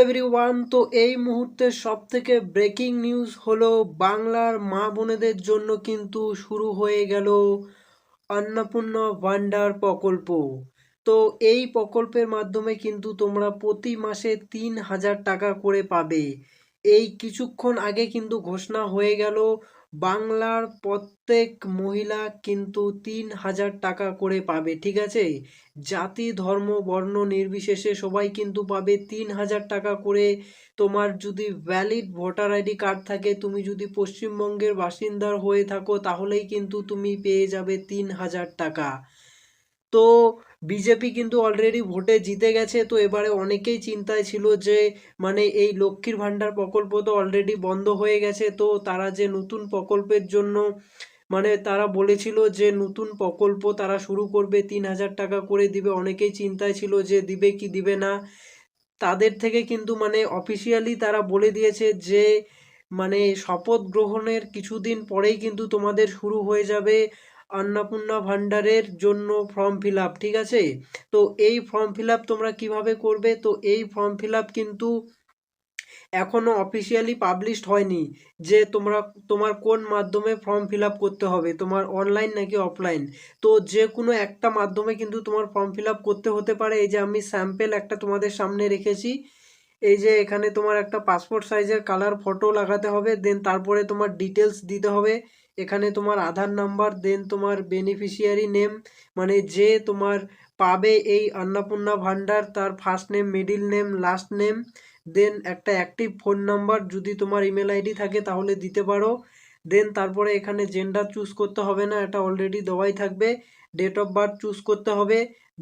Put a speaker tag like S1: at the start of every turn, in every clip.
S1: Everyone, তো এই মুহূর্তে সবথেকে ব্রেকিং নিউজ হলো বাংলার মা বোনেদের জন্য কিন্তু শুরু হয়ে গেল অন্নপূর্ণা ভান্ডার প্রকল্প। তো এই প্রকল্পের মাধ্যমে কিন্তু তোমরা প্রতি মাসে 3,000 টাকা করে পাবে। এই কিছুক্ষণ আগে কিন্তু ঘোষণা হয়ে গেল বাংলার প্রত্যেক মহিলা কিন্তু 3,000 টাকা করে পাবে, ঠিক আছে। জাতি ধর্ম বর্ণ নির্বিশেষে সবাই কিন্তু পাবে 3,000 টাকা করে। তোমার যদি ভ্যালিড ভোটার আইডি কার্ড থাকে, তুমি যদি পশ্চিমবঙ্গের বাসিন্দার হয়ে থাকো, তাহলেই কিন্তু তুমি পেয়ে যাবে 3,000 টাকা। তো বিজেপি কিন্তু অলরেডি ভোটে জিতে গেছে। তো এবারে অনেকেই চিন্তায় ছিল যে মানে এই লক্ষ্মীর ভাণ্ডার প্রকল্প তো অলরেডি বন্ধ হয়ে গেছে, তো তারা যে নতুন প্রকল্পের জন্য মানে তারা বলেছিল যে নতুন প্রকল্প তারা শুরু করবে, 3,000 টাকা করে দিবে। অনেকেই চিন্তায় ছিল যে দিবে কি দিবে না। তাদের থেকে কিন্তু মানে অফিসিয়ালি তারা বলে দিয়েছে যে মানে শপথ গ্রহণের কিছুদিন পরেই কিন্তু তোমাদের শুরু হয়ে যাবে অন্নপূর্ণা ভান্ডারের জন্য ফর্ম ফিল আপ, ঠিক আছে। তো এই ফর্ম ফিল আপ তোমরা কিভাবে করবে? তো এই ফর্ম ফিল আপ কিন্তু এখনো অফিসিয়ালি পাবলিশড হয়নি যে তোমার কোন মাধ্যমে ফর্ম ফিল আপ করতে হবে, তোমার অনলাইন নাকি অফলাইন। তো যে কোনো একটা মাধ্যমে কিন্তু তোমার ফর্ম ফিল আপ করতে হতে পারে। এই যে আমি স্যাম্পেল একটা তোমাদের সামনে রেখেছি। এই যে এখানে তোমার একটা পাসপোর্ট সাইজের কালার ফটো লাগাতে হবে, দেন তারপরে তোমার ডিটেলস দিতে হবে। এখানে তোমার আধার নাম্বার, দেন তোমার বেনিফিশিয়ারি নেম, মানে যে তোমার পাবে এই অন্নপূর্ণা ভান্ডার, তার first name, middle name, last name, then একটা অ্যাক্টিভ ফোন নাম্বার, যদি তোমার ইমেল আইডি থাকে তাহলে দিতে পারো। দেন তারপরে এখানে জেন্ডার চুজ করতে হবে না, এটা অলরেডি দেওয়াই থাকবে। ডেট অফ বার্থ চুজ করতে হবে।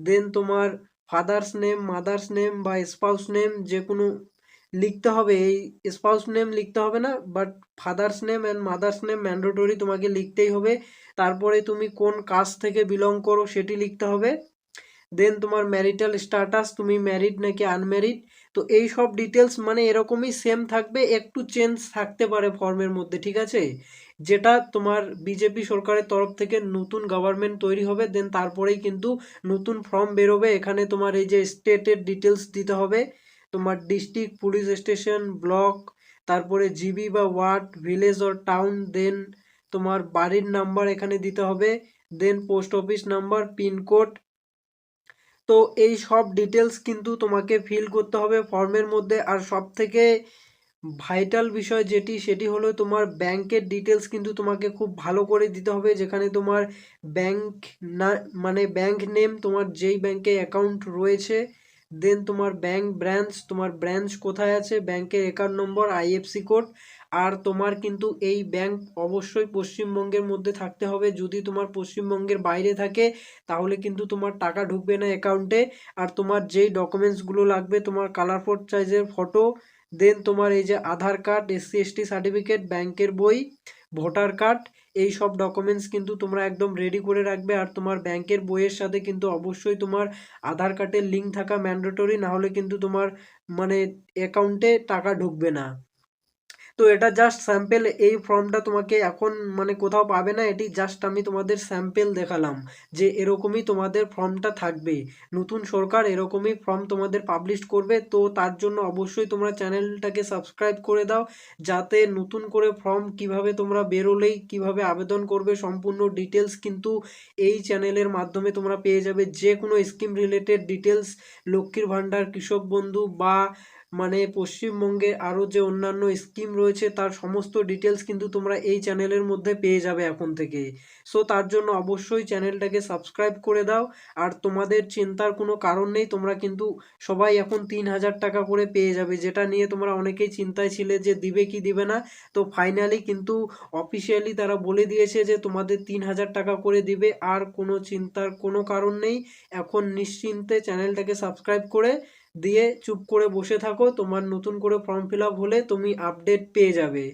S1: দেন তোমার ফাদার্স নেম, মাদার্স নেম বা স্পাউস নেম যে কোনো লিখতে হবে। এই স্পাউস নেম লিখতে হবে না, but father's name and mother's name mandatory তোমাকে লিখতেই হবে। তারপরে তুমি কোন কাস্ট থেকে বিলং করো সেটি লিখতে হবে। দেন তোমার ম্যারিটাল স্ট্যাটাস, তুমি ম্যারিড নাকি আনম্যারিড। তো এই সব ডিটেলস মানে এরকমই সেম থাকবে, একটু চেঞ্জ থাকতে পারে ফর্মের মধ্যে, ঠিক আছে। যেটা তোমার বিজেপি সরকারের তরফ থেকে নতুন গভর্নমেন্ট তৈরি হবে, দেন তারপরেই কিন্তু নতুন ফর্ম বেরোবে। এখানে তোমার এই যে স্টেটের ডিটেলস দিতে হবে, তোমার ডিস্ট্রিক্ট, পুলিশ স্টেশন, ব্লক, তারপরে জিবি বা ওয়ার্ড, ভিলেজ অর টাউন, দেন তোমার বাড়ির নাম্বার এখানে দিতে হবে, দেন পোস্ট অফিস নাম্বার, পিনকোড। তো এই সব ডিটেলস কিন্তু তোমাকে ফিল করতে হবে ফর্মের মধ্যে। আর সব থেকে ভাইটাল বিষয় যেটি, সেটি হলো তোমার ব্যাংকের ডিটেলস কিন্তু তোমাকে খুব ভালো করে দিতে হবে, যেখানে তোমার ব্যাংক না মানে ব্যাংক নেম, তোমার যেই ব্যাংকে অ্যাকাউন্ট রয়েছে, দেন তোমার ব্যাংক ব্রাঞ্চ, তোমার ব্রাঞ্চ কোথায় আছে, ব্যাংকের অ্যাকাউন্ট নম্বর, আইএফসি কোড। আর তোমার কিন্তু এই ব্যাংক অবশ্যই পশ্চিমবঙ্গের মধ্যে থাকতে হবে। যদি তোমার পশ্চিমবঙ্গের বাইরে থাকে তাহলে কিন্তু তোমার টাকা ঢুকবে না অ্যাকাউন্টে। আর তোমার যেই ডকুমেন্টসগুলো লাগবে, তোমার কালার ফোটো সাইজের ফটো, দেন তোমার এই যে আধার কার্ড, এসসি এসটি সার্টিফিকেট, ব্যাংকের বই, ভোটার কার্ড, এই সব ডকুমেন্টস কিন্তু তোমরা একদম রেডি করে রাখবে। আর তোমার ব্যাংকের বইয়ের সাথে কিন্তু অবশ্যই তোমার আধার কার্ডের লিঙ্ক থাকা ম্যান্ডেটরি, না হলে কিন্তু তোমার মানে অ্যাকাউন্টে টাকা ঢুকবে না। তো এটা জাস্ট স্যাম্পেল, এই ফর্মটা তোমাকে এখন মানে কোথাও পাবে না, এটি জাস্ট আমি তোমাদের স্যাম্পেল দেখালাম যে এরকমই তোমাদের ফর্মটা থাকবে। নতুন সরকার এরকমই ফর্ম তোমাদের পাবলিশ করবে। তো তার জন্য অবশ্যই তোমরা চ্যানেলটাকে সাবস্ক্রাইব করে দাও, যাতে নতুন করে ফর্ম কিভাবে তোমরা বেরোলেই কিভাবে আবেদন করবে সম্পূর্ণ ডিটেলস কিন্তু এই চ্যানেলের মাধ্যমে তোমরা পেয়ে যাবে। যে কোনো স্কিম রিলেটেড ডিটেলস, লক্ষ্মীর ভাণ্ডার, কৃষক বন্ধু বা মানে পশ্চিমবঙ্গে আরও যে অন্যান্য স্কিম রয়েছে তার সমস্ত ডিটেলস কিন্তু তোমরা এই চ্যানেলের মধ্যে পেয়ে যাবে এখন থেকে। সো তার জন্য অবশ্যই চ্যানেলটাকে সাবস্ক্রাইব করে দাও। আর তোমাদের চিন্তার কোনো কারণ নেই, তোমরা কিন্তু সবাই এখন 3,000 টাকা করে পেয়ে যাবে, যেটা নিয়ে তোমরা অনেকেই চিন্তায় ছিলে যে দিবে কি দিবে না। তো ফাইনালি কিন্তু অফিসিয়ালি তারা বলে দিয়েছে যে তোমাদের 3,000 টাকা করে দিবে। আর কোনো চিন্তার কোনো কারণ নেই, এখন নিশ্চিন্তে চ্যানেলটাকে সাবস্ক্রাইব করে দিয়ে চুপ করে বসে থাকো। তোমার নতুন করে ফর্ম ফিল আপ হলে তুমি আপডেট পেয়ে যাবে।